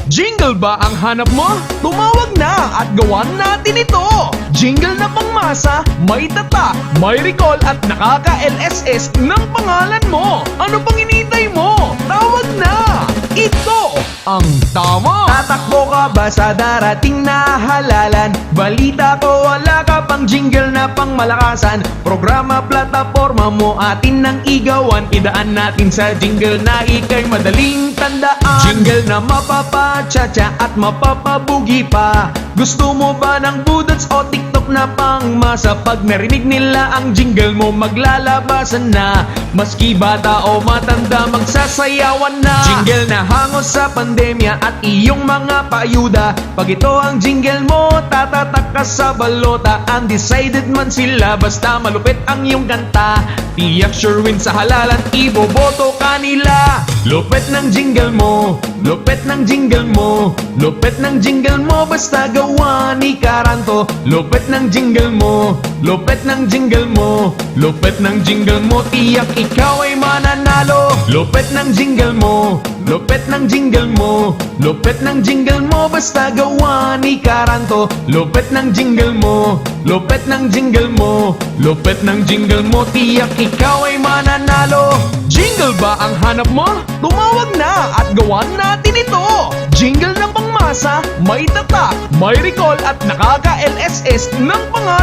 Jingle ba ang hanap mo? Tumawag na at gawan natin ito! Jingle na pangmasa, may tata, may recall at nakaka-LSS ng pangalan mo! Ano pang inintay mo? Tawag na! Ito ang tama! Tatakbo ka ba sa darating na halalan? Balita ko wala ka pang jingle na pangmalakasan. Programa, plataforma mo atin nang igawan. Idaan natin sa jingle na ikay madaling tandaan. Jingle na mapapa-cha-cha at mapapabugi pa. Gusto mo ba ng budots o TikTok na pangmasa? Pag narinig nila ang jingle mo maglalabasan na. Maski bata o matanda magsasayawan na. Jingle na hangos sa pandemya at iyong mga paayuda. Pag ito ang jingle mo, tatatak ka sa balota. Undecided man sila, basta malupit ang iyong kanta. Tiyak sure win sa halalan, iboboto ka nila. Lupit ng jingle mo, lupit ng jingle mo, lupit ng jingle mo, basta gawa ni Karanto. Lupit ng jingle mo, lupit ng jingle mo, lupit ng jingle mo, tiyak ikaw ay mananalo. Lupit ng jingle mo, lupit ng jingle mo, lupit ng jingle mo, basta gawa ni Karanto. Lupit ng jingle mo, lupit ng jingle mo, lupit ng jingle mo, tiyak ikaw ay mananalo. Jingle ba ang hanap mo? Tumawag na at gawan natin ito! Jingle na pangmasa, may tata, may recall at nakaka-LSS ng pangalan